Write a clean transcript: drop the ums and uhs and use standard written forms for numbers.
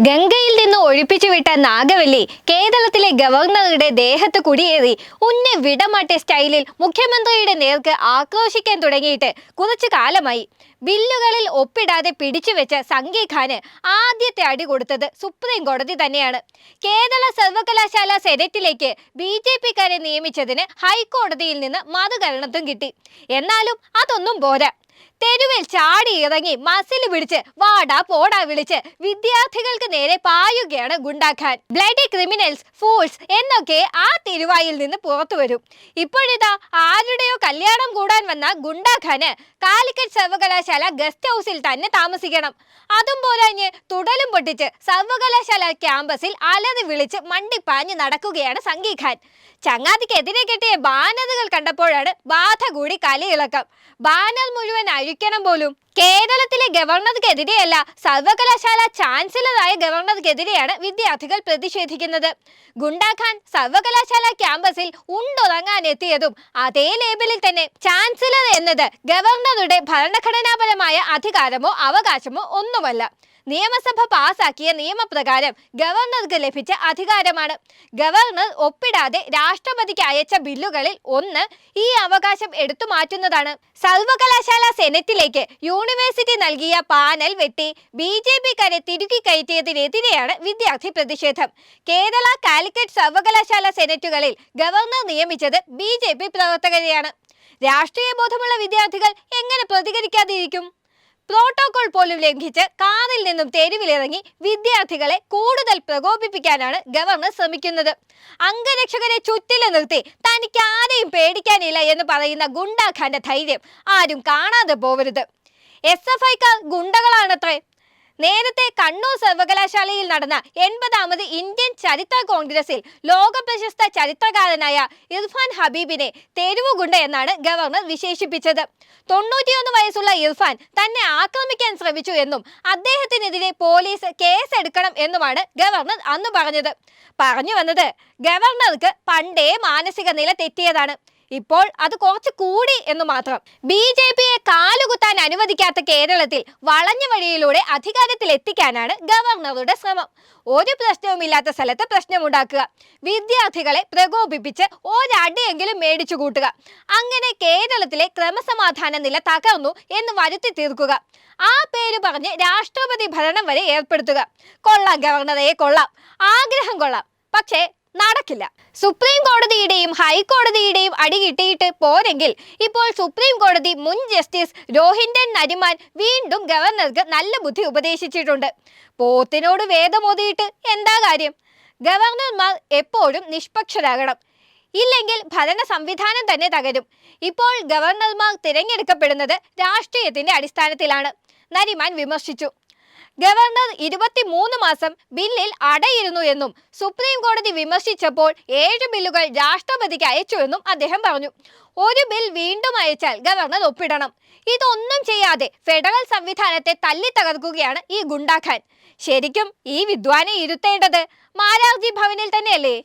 ഗംഗയിൽ നിന്ന് ഒഴിപ്പിച്ചു വിട്ട നാഗവല്ലി കേരളത്തിലെ ഗവർണറുടെ ദേഹത്ത് കുടിയേറി ഉന്നെ വിടമാട്ടെ സ്റ്റൈലിൽ മുഖ്യമന്ത്രിയുടെ നേർക്ക് ആക്രോശിക്കാൻ തുടങ്ങിയിട്ട് കുറച്ചു കാലമായി. ബില്ലുകളിൽ ഒപ്പിടാതെ പിടിച്ചുവെച്ച സംഘി ഖാന് ആദ്യത്തെ അടി കൊടുത്തത് സുപ്രീം കോടതി തന്നെയാണ്. കേരള സർവകലാശാല സെനറ്റിലേക്ക് BJP-ക്കാരെ നിയമിച്ചതിന് ഹൈക്കോടതിയിൽ നിന്ന് മറുകരണത്തും കിട്ടി. എന്നാലും അതൊന്നും പോരാ. തെരുവിൽ ചാടി ഇറങ്ങി മസിൽ പിടിച്ച് വാടാ പോടാ വിളിച്ച് വിദ്യാർത്ഥികൾക്ക് നേരെ പായുകയാണ് ഗുണ്ടാഖാൻ. ബ്ലഡി ക്രിമിനൽസ്, ഫൂൾസ് എന്നൊക്കെ ആ തിരുവായിൽ നിന്ന് പുറത്തു വരും. ഇപ്പോഴിതാ ആരുടെയോ കല്യാണം കൂടാൻ വന്ന ഗുണ്ടാഖാന് കാലിക്കറ്റ് സർവകലാശാല ഗസ്റ്റ് ഹൗസിൽ തന്നെ താമസിക്കണം. അതും പോരാഞ്ഞ് തുടലും പൊട്ടിച്ച് സർവകലാശാല ക്യാമ്പസിൽ അലറി വിളിച്ച് മണ്ടിപ്പാഞ്ഞ് നടക്കുകയാണ് സംഘി ഖാൻ. ചങ്ങാതിക്കെതിരെ കെട്ടിയ ബാനറുകൾ കണ്ടപ്പോഴാണ് ബാധ കൂടി കലിയിളക്കം. ബാനർ മുഴുവൻ അഴിക്കണം പോലും. കേരളത്തിലെ ഗവർണർക്കെതിരെയല്ല, സർവകലാശാല ചാൻസലറായ ഗവർണർക്കെതിരെയാണ് വിദ്യാർത്ഥികൾ പ്രതിഷേധിക്കുന്നത്. ഗുണ്ടാഖാൻ സർവകലാശാല ക്യാമ്പസിൽ ഉണ്ടുറങ്ങാനെത്തിയതും അതേ ലേബലിൽ തന്നെ. ചാൻസലർ എന്നത് ഗവർണറുടെ ഭരണഘടനാപരമായ അധികാരമോ അവകാശമോ ഒന്നുമല്ല. നിയമസഭ പാസാക്കിയ നിയമപ്രകാരം ഗവർണർക്ക് ലഭിച്ച അധികാരമാണ്. ഗവർണർ ഒപ്പിടാതെ രാഷ്ട്രപതിക്ക് അയച്ച ബില്ലുകളിൽ ഒന്ന് ഈ അവകാശം എടുത്തു മാറ്റുന്നതാണ്. സർവകലാശാല സെനറ്റിലേക്ക് യൂണിവേഴ്സിറ്റി നൽകിയ പാനൽ വെട്ടി BJP-ക്കാരെ തിരുകി കയറ്റിയതിനെതിരെയാണ് വിദ്യാർത്ഥി പ്രതിഷേധം. കേരള, കാലിക്കറ്റ് സർവകലാശാല സെനറ്റുകളിൽ ഗവർണർ നിയമിച്ചത് BJP പ്രവർത്തകരെയാണ്. രാഷ്ട്രീയ ബോധമുള്ള വിദ്യാർത്ഥികൾ എങ്ങനെ പ്രതികരിക്കാതിരിക്കും? പ്രോട്ടോകോൾ പോലും ലംഘിച്ച് കാറിൽ നിന്നും തെരുവിലിറങ്ങി വിദ്യാർത്ഥികളെ കൂടുതൽ പ്രകോപിപ്പിക്കാനാണ് ഗവർണർ ശ്രമിക്കുന്നത്. അംഗരക്ഷകരെ ചുറ്റിലും നിർത്തി തനിക്ക് ആരെയും പേടിക്കാനില്ല എന്ന് പറയുന്ന ഗുണ്ടാഖാന്റെ ധൈര്യം ആരും കാണാതെ പോവരുത്. SFI-ക്കാർ ഗുണ്ടകളാണത്രേ. നേരത്തെ കണ്ണൂർ സർവകലാശാലയിൽ നടന്ന 80ാമത് ഇന്ത്യൻ ചരിത്ര കോൺഗ്രസിൽ ലോക പ്രശസ്ത ചരിത്രകാരനായ ഇർഫാൻ ഹബീബിനെ തെരുവുഗുണ്ട എന്നാണ് ഗവർണർ വിശേഷിപ്പിച്ചത്. 91 വയസ്സുള്ള ഇർഫാൻ തന്നെ ആക്രമിക്കാൻ ശ്രമിച്ചു എന്നും അദ്ദേഹത്തിനെതിരെ പോലീസ് കേസെടുക്കണം എന്നുമാണ് ഗവർണർ അന്ന് പറഞ്ഞു വന്നത് ഗവർണർക്ക് പണ്ടേ മാനസിക നില തെറ്റിയതാണ്. ഇപ്പോൾ അത് കുറച്ച് കൂടി എന്ന് മാത്രം. BJP-യെ കാലുകുത്താൻ അനുവദിക്കാത്ത കേരളത്തിൽ വളഞ്ഞ വഴിയിലൂടെ അധികാരത്തിൽ എത്തിക്കാനാണ് ഗവർണറുടെ ശ്രമം. ഒരു പ്രശ്നവുമില്ലാത്ത സ്ഥലത്ത് പ്രശ്നമുണ്ടാക്കുക, വിദ്യാർത്ഥികളെ പ്രകോപിപ്പിച്ച് ഒരടിയെങ്കിലും മേടിച്ചു കൂട്ടുക, അങ്ങനെ കേരളത്തിലെ ക്രമസമാധാന നില തകർന്നു എന്ന് വരുത്തി തീർക്കുക. ആ പേര് പറഞ്ഞ് രാഷ്ട്രപതി ഭരണം വരെ ഏർപ്പെടുത്തുക. കൊള്ളാം ഗവർണറെ, കൊള്ളാം, ആഗ്രഹം കൊള്ളാം, പക്ഷേ നടക്കില്ല. സുപ്രീം കോടതിയുടെയും ഹൈക്കോടതിയുടെയും അടി കിട്ടിയിട്ട് പോരെങ്കിൽ ഇപ്പോൾ സുപ്രീം കോടതി മുൻ ജസ്റ്റിസ് രോഹിൻടൺ നരിമാൻ വീണ്ടും ഗവർണർക്ക് നല്ല ബുദ്ധി ഉപദേശിച്ചിട്ടുണ്ട്. പോത്തിനോട് വേദമോതിയിട്ട് എന്താ കാര്യം? ഗവർണർമാർ എപ്പോഴും നിഷ്പക്ഷരാകണം, ഇല്ലെങ്കിൽ ഭരണ സംവിധാനം തന്നെ തകരും. ഇപ്പോൾ ഗവർണർമാർ തിരഞ്ഞെടുക്കപ്പെടുന്നത് രാഷ്ട്രീയത്തിന്റെ അടിസ്ഥാനത്തിലാണ്, നരിമാൻ വിമർശിച്ചു. ഗവർണർ 23 മാസം ബില്ലിൽ അടയിരുന്നു എന്നും സുപ്രീം കോടതി വിമർശിച്ചപ്പോൾ 7 ബില്ലുകൾ രാഷ്ട്രപതിക്ക് അയച്ചു എന്നും അദ്ദേഹം പറഞ്ഞു. ഒരു ബിൽ വീണ്ടും അയച്ചാൽ ഗവർണർ ഒപ്പിടണം. ഇതൊന്നും ചെയ്യാതെ ഫെഡറൽ സംവിധാനത്തെ തല്ലി തകർക്കുകയാണ് ഈ ഗുണ്ടാഖാൻ. ശരിക്കും ഈ വിദ്വാനെ ഇരുത്തേണ്ടത് മാരാർജി ഭവനിൽ തന്നെയല്ലേ?